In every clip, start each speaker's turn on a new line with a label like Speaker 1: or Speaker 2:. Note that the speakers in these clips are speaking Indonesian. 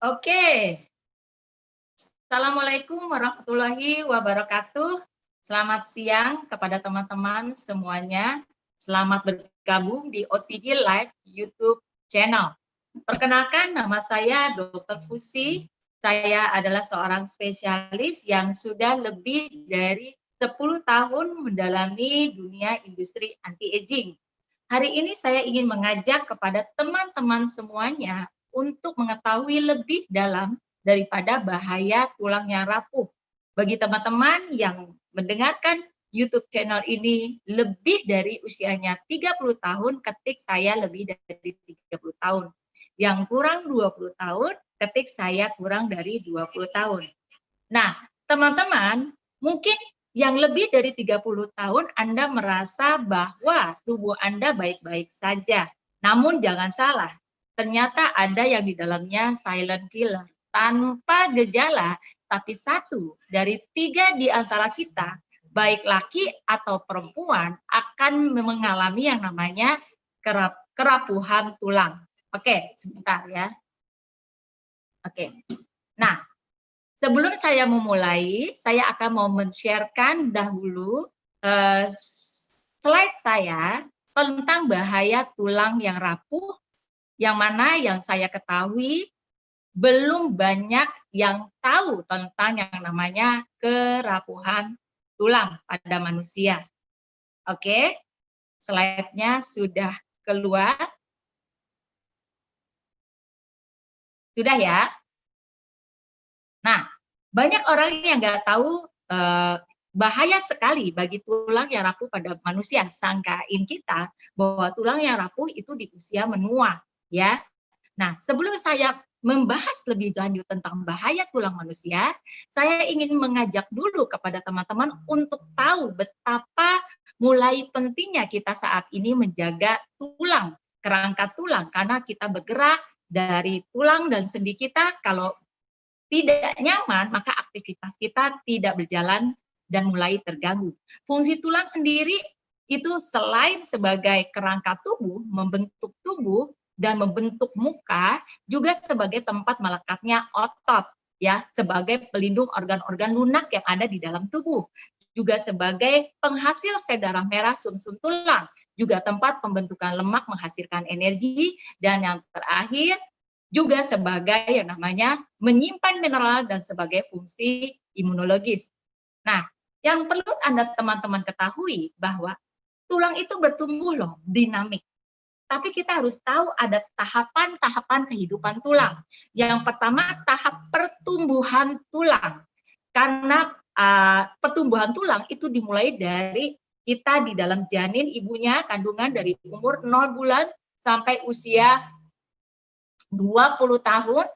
Speaker 1: Oke, Assalamualaikum warahmatullahi wabarakatuh. Selamat siang kepada teman-teman semuanya. Selamat bergabung di OTG Live YouTube channel. Perkenalkan, nama saya Dr. Fusi. Saya adalah seorang spesialis yang sudah lebih dari 10 tahun mendalami dunia industri anti-aging. Hari ini saya ingin mengajak kepada teman-teman semuanya untuk mengetahui lebih dalam daripada bahaya tulang yang rapuh. Bagi teman-teman yang mendengarkan YouTube channel ini lebih dari usianya 30 tahun, ketik saya lebih dari 30 tahun. Yang kurang 20 tahun, ketik saya kurang dari 20 tahun. Nah, teman-teman, mungkin yang lebih dari 30 tahun Anda merasa bahwa tubuh Anda baik-baik saja. Namun jangan salah, ternyata ada yang di dalamnya silent killer. Tanpa gejala, tapi 1 dari 3 di antara kita, baik laki atau perempuan, akan mengalami yang namanya kerapuhan tulang. Oke, sebentar ya. Oke. Nah, sebelum saya memulai, saya akan mau men-sharekan dahulu slide saya tentang bahaya tulang yang rapuh, yang mana yang saya ketahui belum banyak yang tahu tentang yang namanya kerapuhan tulang pada manusia. Oke, slide-nya sudah keluar. Sudah ya? Nah, banyak orang yang nggak tahu bahaya sekali bagi tulang yang rapuh pada manusia. Sangkain kita bahwa tulang yang rapuh itu di usia menua, ya. Nah, sebelum saya membahas lebih lanjut tentang bahaya tulang manusia, saya ingin mengajak dulu kepada teman-teman untuk tahu betapa mulai pentingnya kita saat ini menjaga tulang, kerangka tulang, karena kita bergerak dari tulang dan sendi kita. Kalau tidak nyaman, maka aktivitas kita tidak berjalan dan mulai terganggu. Fungsi tulang sendiri itu selain sebagai kerangka tubuh, membentuk tubuh dan membentuk muka, juga sebagai tempat melekatnya otot, ya, sebagai pelindung organ-organ lunak yang ada di dalam tubuh, juga sebagai penghasil sel darah merah sumsum tulang, juga tempat pembentukan lemak menghasilkan energi, dan yang terakhir juga sebagai yang namanya menyimpan mineral dan sebagai fungsi imunologis. Nah, yang perlu Anda teman-teman ketahui bahwa tulang itu bertumbuh loh, dinamik. Tapi kita harus tahu ada tahapan-tahapan kehidupan tulang. Yang pertama, tahap pertumbuhan tulang. Karena pertumbuhan tulang itu dimulai dari kita di dalam janin ibunya, kandungan dari umur 0 bulan sampai usia 20 tahun,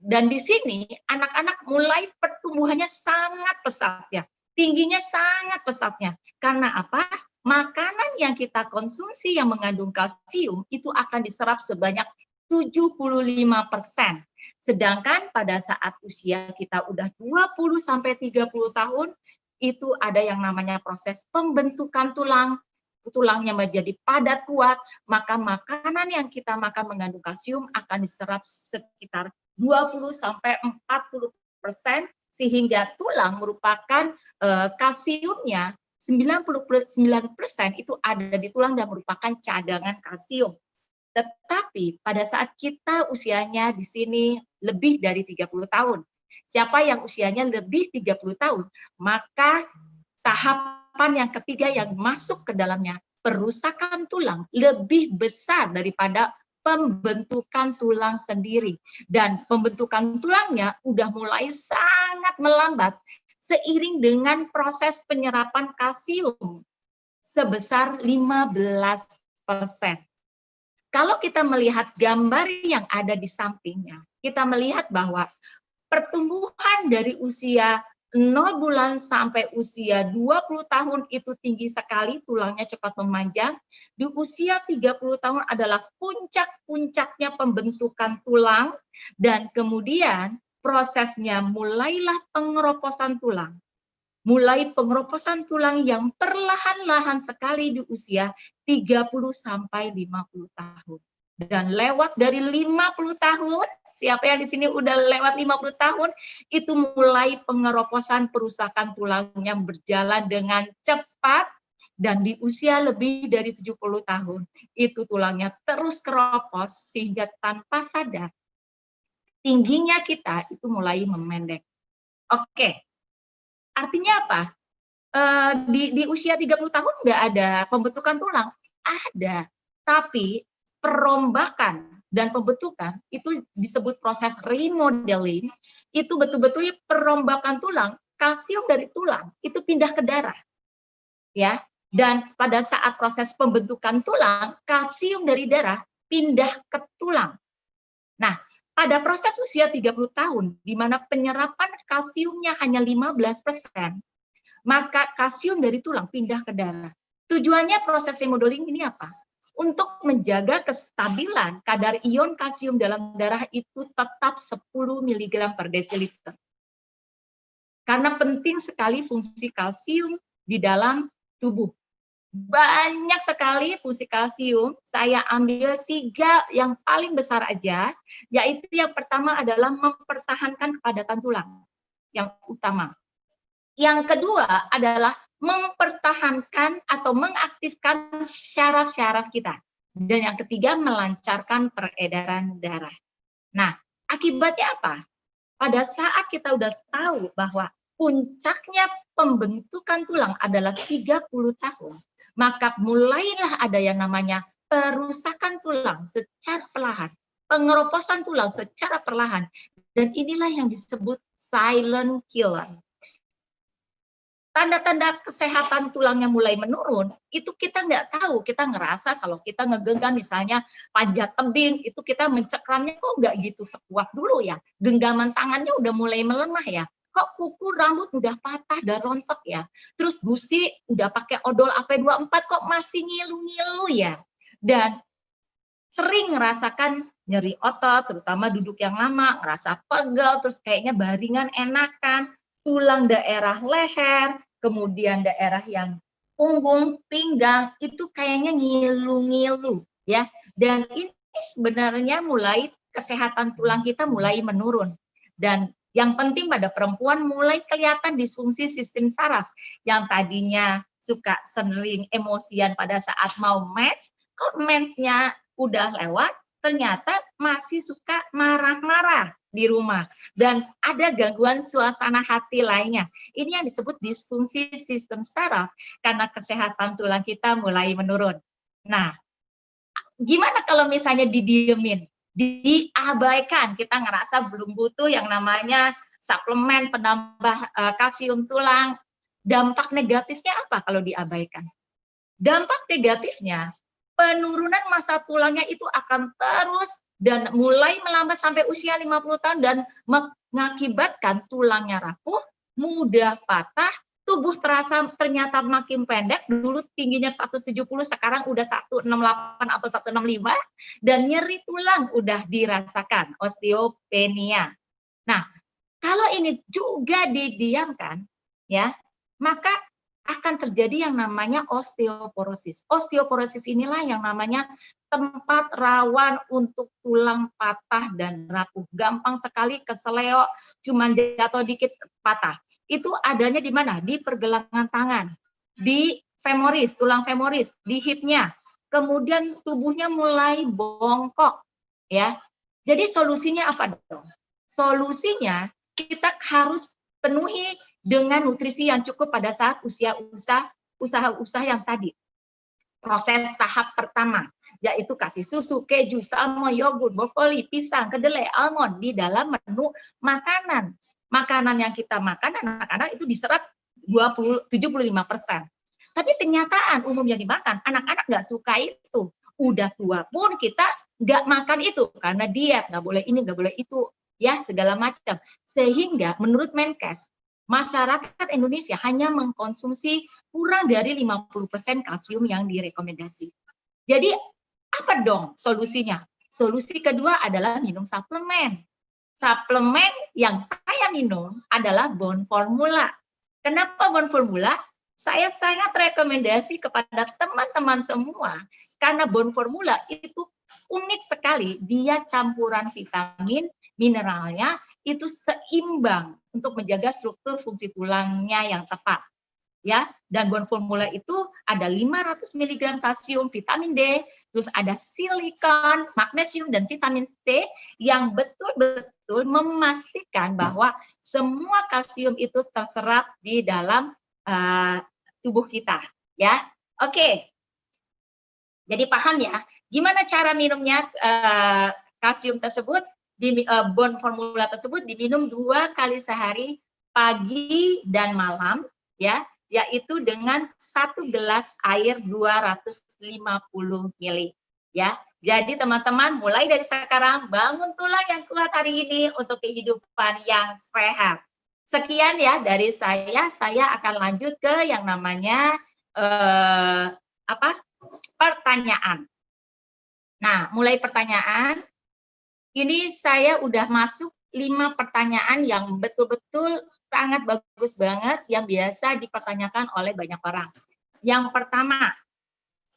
Speaker 1: dan di sini anak-anak mulai pertumbuhannya sangat pesat ya, tingginya sangat pesatnya. Karena apa? Makanan yang kita konsumsi yang mengandung kalsium itu akan diserap sebanyak 75%. Sedangkan pada saat usia kita udah 20 sampai 30 tahun, itu ada yang namanya proses pembentukan tulang, tulangnya menjadi padat kuat, maka makanan yang kita makan mengandung kalsium akan diserap sekitar 20 sampai 40%, sehingga tulang merupakan kalsiumnya 99% itu ada di tulang dan merupakan cadangan kalsium. Tetapi pada saat kita usianya di sini lebih dari 30 tahun, siapa yang usianya lebih 30 tahun, maka tahapan yang ketiga yang masuk ke dalamnya, perusakan tulang, lebih besar daripada pembentukan tulang sendiri. Dan pembentukan tulangnya udah mulai sangat melambat seiring dengan proses penyerapan kalsium sebesar 15%. Kalau kita melihat gambar yang ada di sampingnya, kita melihat bahwa pertumbuhan dari usia 0 bulan sampai usia 20 tahun itu tinggi sekali, tulangnya cepat memanjang. Di usia 30 tahun adalah puncak-puncaknya pembentukan tulang, dan kemudian prosesnya mulailah pengeroposan tulang. Mulai pengeroposan tulang yang perlahan-lahan sekali di usia 30 sampai 50 tahun. Dan lewat dari 50 tahun, siapa yang di sini udah lewat 50 tahun, itu mulai pengeroposan perusakan tulangnya berjalan dengan cepat, dan di usia lebih dari 70 tahun, itu tulangnya terus keropos sehingga tanpa sadar, tingginya kita itu mulai memendek. Oke, artinya apa? Di usia 30 tahun nggak ada pembentukan tulang? Ada, tapi perombakan dan pembentukan itu disebut proses remodeling, itu betul-betul perombakan tulang, kalsium dari tulang itu pindah ke darah, ya. Dan pada saat proses pembentukan tulang, kalsium dari darah pindah ke tulang. Nah, pada proses usia 30 tahun, di mana penyerapan kalsiumnya hanya 15%, maka kalsium dari tulang pindah ke darah. Tujuannya proses remodeling ini apa? Untuk menjaga kestabilan kadar ion kalsium dalam darah itu tetap 10 mg per desiliter. Karena penting sekali fungsi kalsium di dalam tubuh. Banyak sekali fungsi kalsium, saya ambil 3 yang paling besar aja, yaitu yang pertama adalah mempertahankan kepadatan tulang, yang utama. Yang kedua adalah mempertahankan atau mengaktifkan syaraf-syaraf kita. Dan yang ketiga, melancarkan peredaran darah. Nah, akibatnya apa? Pada saat kita udah tahu bahwa puncaknya pembentukan tulang adalah 30 tahun, maka mulailah ada yang namanya perusakan tulang secara perlahan, pengeroposan tulang secara perlahan, dan inilah yang disebut silent killer. Tanda-tanda kesehatan tulangnya mulai menurun, itu kita nggak tahu, kita ngerasa kalau kita ngegenggam misalnya panjat tebing, itu kita mencekramnya kok nggak gitu sekuat dulu ya, genggaman tangannya udah mulai melemah ya, kok kuku rambut udah patah dan rontok ya, terus gusi udah pakai odol AP24 kok masih ngilu-ngilu ya, dan sering ngerasakan nyeri otot, terutama duduk yang lama, ngerasa pegel, terus kayaknya baringan enakan, tulang daerah leher, kemudian daerah yang punggung, pinggang, itu kayaknya ngilu-ngilu, ya. Dan ini sebenarnya mulai kesehatan tulang kita mulai menurun. Dan yang penting pada perempuan mulai kelihatan disfungsi sistem saraf, yang tadinya suka sering emosian pada saat mau mens, kok mensnya udah lewat, ternyata masih suka marah-marah di rumah dan ada gangguan suasana hati lainnya. Ini yang disebut disfungsi sistem saraf karena kesehatan tulang kita mulai menurun. Nah, gimana kalau misalnya didiemin, diabaikan, kita ngerasa belum butuh yang namanya suplemen penambah kalsium tulang. Dampak negatifnya apa kalau diabaikan? Dampak negatifnya penurunan massa tulangnya itu akan terus dan mulai melambat sampai usia 50 tahun dan mengakibatkan tulangnya rapuh, mudah patah, tubuh terasa ternyata makin pendek, dulu tingginya 170 sekarang udah 168 atau 165 dan nyeri tulang udah dirasakan, osteopenia. Nah, kalau ini juga didiamkan ya, maka akan terjadi yang namanya osteoporosis. Osteoporosis inilah yang namanya tempat rawan untuk tulang patah dan rapuh. Gampang sekali keseleo, cuman jatuh dikit patah. Itu adanya di mana? Di pergelangan tangan, di femoris, tulang femoris, di hipnya. Kemudian tubuhnya mulai bongkok, ya. Jadi solusinya apa dong? Solusinya kita harus penuhi dengan nutrisi yang cukup pada saat usaha-usaha yang tadi. Proses tahap pertama, yaitu kasih susu, keju, salmon, yogurt, brokoli, pisang, kedelai, almond di dalam menu makanan. Makanan yang kita makan, anak-anak itu diserap 75%. Tapi kenyataan umum yang dimakan, anak-anak nggak suka itu. Udah tua pun kita nggak makan itu, karena diet, nggak boleh ini, nggak boleh itu, ya segala macam. Sehingga menurut Menkes, masyarakat Indonesia hanya mengkonsumsi kurang dari 50% kalsium yang direkomendasi. Jadi apa dong solusinya? Solusi kedua adalah minum suplemen. Suplemen yang saya minum adalah Bone Formula. Kenapa Bone Formula? saya sangat rekomendasi kepada teman-teman semua, karena Bone Formula itu unik sekali, dia campuran vitamin, mineralnya itu seimbang untuk menjaga struktur fungsi tulangnya yang tepat. Ya, dan Bone Formula itu ada 500 mg kalsium, vitamin D, terus ada silikon, magnesium, dan vitamin C yang betul-betul memastikan bahwa semua kalsium itu terserap di dalam tubuh kita. Ya, oke. Jadi paham ya, gimana cara minumnya kalsium tersebut, Bone Formula tersebut diminum 2 kali sehari, pagi dan malam, ya, yaitu dengan 1 gelas air 250 ml. Ya, jadi teman-teman mulai dari sekarang bangun tulang yang kuat hari ini untuk kehidupan yang sehat. Sekian ya dari saya akan lanjut ke yang namanya pertanyaan. Nah, mulai pertanyaan, ini saya udah masuk 5 pertanyaan yang betul-betul sangat bagus banget yang biasa dipertanyakan oleh banyak orang. Yang pertama,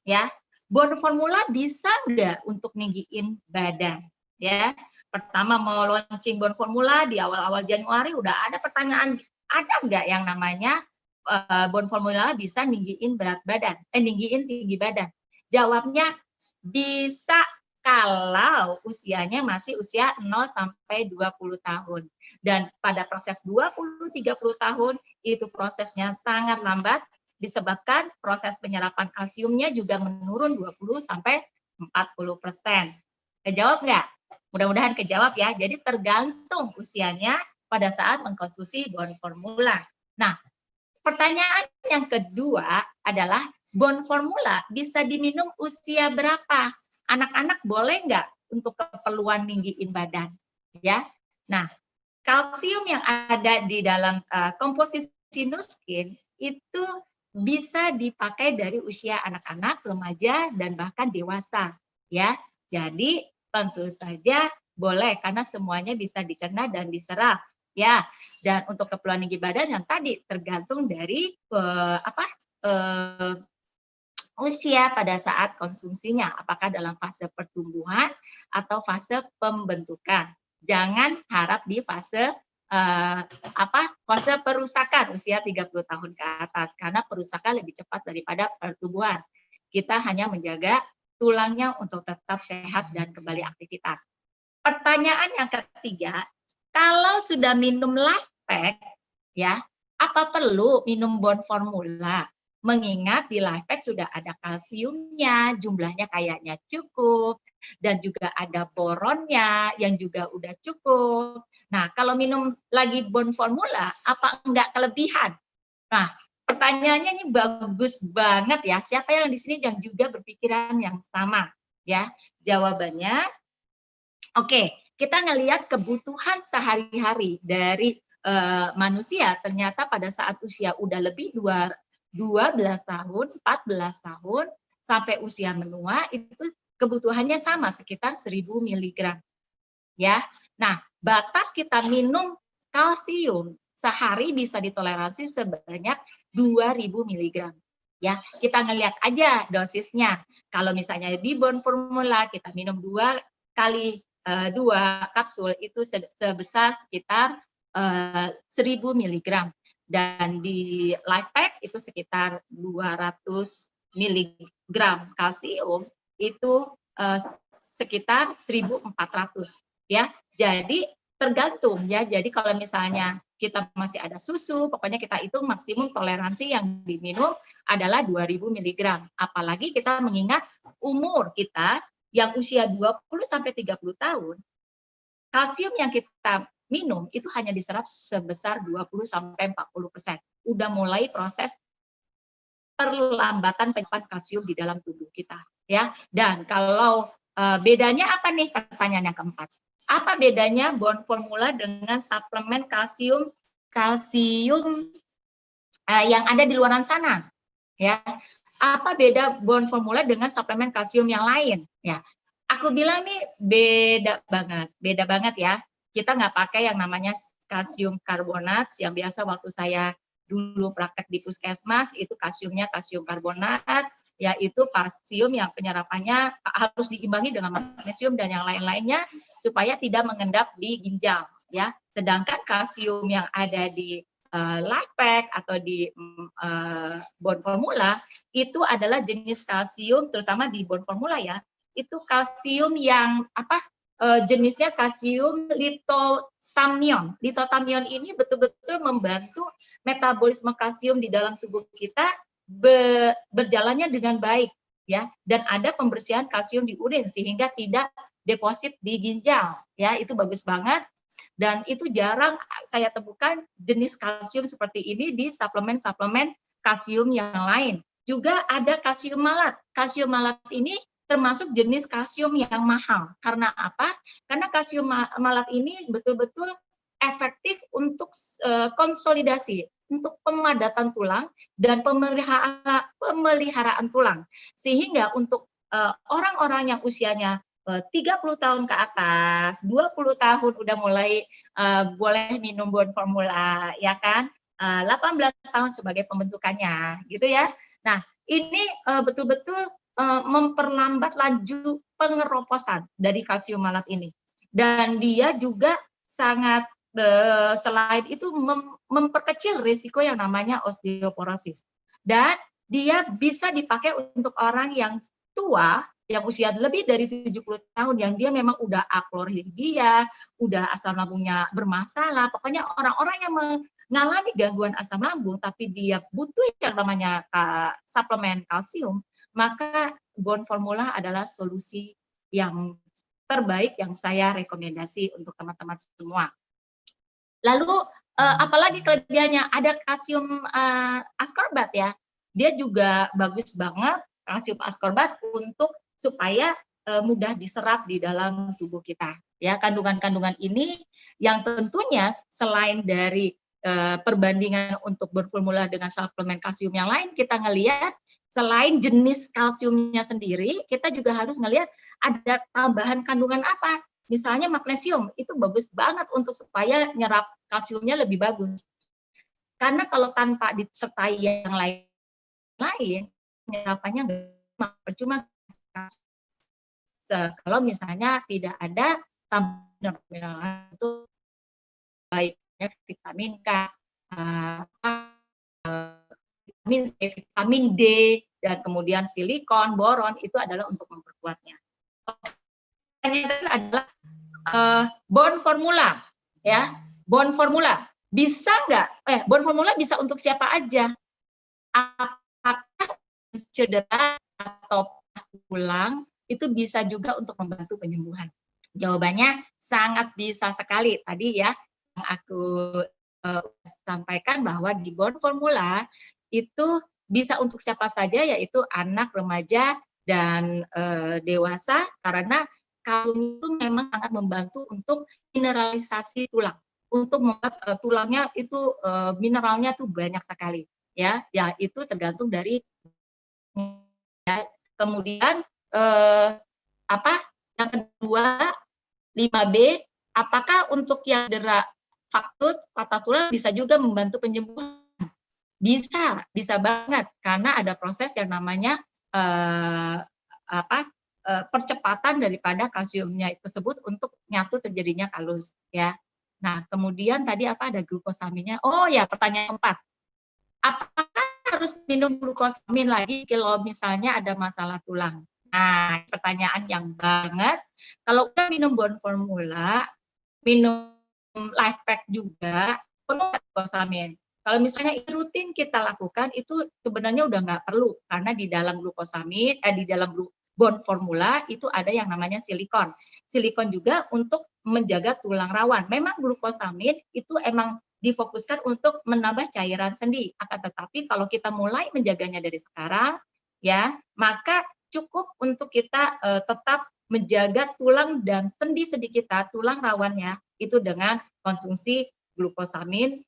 Speaker 1: ya, Bone Formula bisa nggak untuk ninggiin badan? Ya, pertama mau launching Bone Formula di awal-awal Januari udah ada pertanyaan, ada nggak yang namanya Bone Formula bisa ninggiin berat badan, ninggiin tinggi badan? Jawabnya bisa kalau usianya masih usia 0 sampai 20 tahun. Dan pada proses 20-30 tahun itu prosesnya sangat lambat disebabkan proses penyerapan kalsiumnya juga menurun 20 sampai 40%. Kejawab nggak? Mudah-mudahan kejawab ya. Jadi tergantung usianya pada saat mengkonsumsi Bone Formula. Nah, pertanyaan yang kedua adalah Bone Formula bisa diminum usia berapa? Anak-anak boleh nggak untuk keperluan ninggiin badan? Ya, nah kalsium yang ada di dalam komposisi Nuskin itu bisa dipakai dari usia anak-anak, remaja, dan bahkan dewasa. Ya, jadi tentu saja boleh karena semuanya bisa dicerna dan diserap. Ya, dan untuk keperluan tinggi badan yang tadi tergantung dari usia pada saat konsumsinya, apakah dalam fase pertumbuhan atau fase pembentukan. Jangan harap di fase fase perusakan usia 30 tahun ke atas, karena perusakan lebih cepat daripada pertumbuhan. Kita hanya menjaga tulangnya untuk tetap sehat dan kembali aktivitas. Pertanyaan yang ketiga, kalau sudah minum LifePak, ya, apa perlu minum Bone Formula? Mengingat di LifePak sudah ada kalsiumnya, jumlahnya kayaknya cukup, dan juga ada boronnya yang juga udah cukup. Nah, kalau minum lagi Bone Formula, apa enggak kelebihan? Nah, pertanyaannya ini bagus banget ya. Siapa yang di sini yang juga berpikiran yang sama? Ya, jawabannya, oke, kita ngelihat kebutuhan sehari-hari dari manusia. Ternyata pada saat usia udah lebih 12 tahun, 14 tahun, sampai usia menua, itu kebutuhannya sama, sekitar 1000 mg. Ya, nah, batas kita minum kalsium sehari bisa ditoleransi sebanyak 2000 mg. Ya, kita ngelihat aja dosisnya. Kalau misalnya di Bone Formula kita minum 2 kali 2 kapsul itu sebesar sekitar 1000 mg. Dan di LifePak itu sekitar 200 mg kalsium itu sekitar 1400 ya. Jadi tergantung ya. Jadi kalau misalnya kita masih ada susu, pokoknya kita hitung maksimum toleransi yang diminum adalah 2000 mg. Apalagi kita mengingat umur kita yang usia 20 sampai 30 tahun, kalsium yang kita minum itu hanya diserap sebesar 20 sampai 40%. Udah mulai proses perlambatan penyerapan kalsium di dalam tubuh kita, ya. Dan kalau bedanya apa nih, pertanyaan yang keempat? Apa bedanya Bone Formula dengan suplemen kalsium yang ada di luar sana? Ya, apa beda Bone Formula dengan suplemen kalsium yang lain? Ya, aku bilang nih beda banget ya. Kita nggak pakai yang namanya kalsium karbonat yang biasa waktu saya dulu praktek di puskesmas itu kalsiumnya kalsium karbonat, yaitu kalsium yang penyerapannya harus diimbangi dengan magnesium dan yang lain-lainnya supaya tidak mengendap di ginjal, ya. Sedangkan kalsium yang ada di life pack atau di bone formula itu adalah jenis kalsium, terutama di bone formula ya, itu kalsium yang jenisnya kalsium litotamion. Litotamion ini betul-betul membantu metabolisme kalsium di dalam tubuh kita berjalannya dengan baik, ya, dan ada pembersihan kalsium di urin sehingga tidak deposit di ginjal, ya, itu bagus banget. Dan itu jarang saya temukan jenis kalsium seperti ini di suplemen-suplemen kalsium yang lain. Juga ada kalsium malat. Kalsium malat ini termasuk jenis kalsium yang mahal. Karena apa? Karena kalsium malat ini betul-betul efektif untuk konsolidasi, untuk pemadatan tulang dan pemeliharaan tulang. Sehingga untuk orang-orang yang usianya 30 tahun ke atas, 20 tahun udah mulai boleh minum bone formula, ya kan? 18 tahun sebagai pembentukannya, gitu ya. Nah, ini betul-betul memperlambat laju pengeroposan dari kalsium malat ini. Dan dia juga sangat selain itu memperkecil risiko yang namanya osteoporosis. Dan dia bisa dipakai untuk orang yang tua, yang usia lebih dari 70 tahun, yang dia memang udah aklorhidria, udah asam lambungnya bermasalah, pokoknya orang-orang yang mengalami gangguan asam lambung, tapi dia butuh yang namanya suplemen kalsium, maka bone formula adalah solusi yang terbaik yang saya rekomendasi untuk teman-teman semua. Lalu apalagi kelebihannya? Ada kalsium ascorbat ya, dia juga bagus banget kalsium ascorbat untuk supaya mudah diserap di dalam tubuh kita. Ya, kandungan-kandungan ini yang tentunya selain dari perbandingan untuk berformula dengan suplemen kalsium yang lain, kita ngelihat selain jenis kalsiumnya sendiri, kita juga harus ngelihat ada tambahan kandungan apa. Misalnya magnesium, itu bagus banget untuk supaya nyerap kalsiumnya lebih bagus. Karena kalau tanpa disertai yang lain, penyerapannya nggak percuma. Kalau misalnya tidak ada tambahan itu baiknya vitamin K, vitamin C, vitamin D, dan kemudian silikon, boron itu adalah untuk memperkuatnya. Pertanyaan adalah bone formula, ya, bone formula bisa nggak? Bone formula bisa untuk siapa aja? Apakah cedera atau tulang itu bisa juga untuk membantu penyembuhan? Jawabannya sangat bisa sekali. Tadi ya yang aku sampaikan bahwa di bone formula itu bisa untuk siapa saja, yaitu anak, remaja, dan dewasa, karena kalsium itu memang sangat membantu untuk mineralisasi tulang, untuk membuat tulangnya itu mineralnya tuh banyak sekali, ya itu tergantung dari ya. Kemudian yang kedua 5B, apakah untuk yang cedera faktur patah tulang bisa juga membantu penyembuhan? Bisa banget, karena ada proses yang namanya percepatan daripada kalsiumnya tersebut untuk nyatu terjadinya kalus, ya. Nah, kemudian tadi ada glukosaminnya. Oh ya, pertanyaan keempat. Apakah harus minum glukosamin lagi kalau misalnya ada masalah tulang? Nah, pertanyaan yang banget. Kalau udah minum bone formula, minum life pack juga, perlu glukosamin. Kalau misalnya itu rutin kita lakukan, itu sebenarnya udah nggak perlu, karena di dalam glukosamin, di dalam bone formula itu ada yang namanya silikon. Silikon juga untuk menjaga tulang rawan. Memang glukosamin itu emang difokuskan untuk menambah cairan sendi. Akan tetapi kalau kita mulai menjaganya dari sekarang, ya, maka cukup untuk kita tetap menjaga tulang dan sendi-sendi kita, tulang rawannya, itu dengan konsumsi glukosamin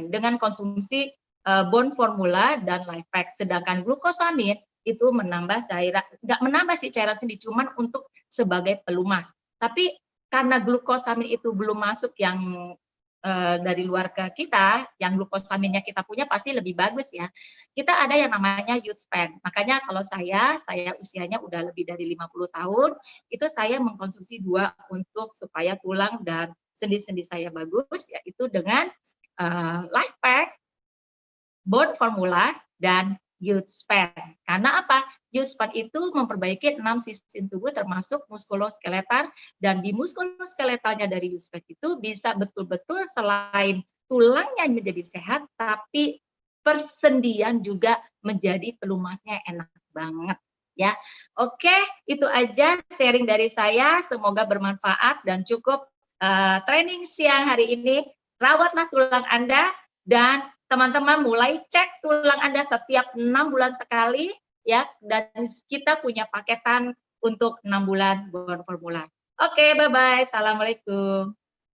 Speaker 1: dengan konsumsi bone formula dan life pack. Sedangkan glukosamin itu menambah cairan, nggak menambah sih cairan sendi, cuman untuk sebagai pelumas. Tapi karena glukosamin itu belum masuk yang dari luar ke kita, yang glukosaminnya kita punya pasti lebih bagus ya. Kita ada yang namanya youth span. Makanya kalau saya usianya udah lebih dari 50 tahun, itu saya mengkonsumsi 2 untuk supaya tulang dan sendi-sendi saya bagus, yaitu dengan Life Pack, Bone Formula, dan Youth Span. Karena apa? Youth Span itu memperbaiki 6 sistem tubuh termasuk muskuloskeletal, dan di muskuloskeletalnya dari Youth Span itu bisa betul-betul selain tulangnya menjadi sehat, tapi persendian juga menjadi pelumasnya enak banget ya. Oke, itu aja sharing dari saya. Semoga bermanfaat dan cukup training siang hari ini. Rawatlah tulang Anda dan teman-teman mulai cek tulang Anda setiap 6 bulan sekali ya, dan kita punya paketan untuk 6 bulan Bone Formula. Oke, bye-bye. Assalamualaikum.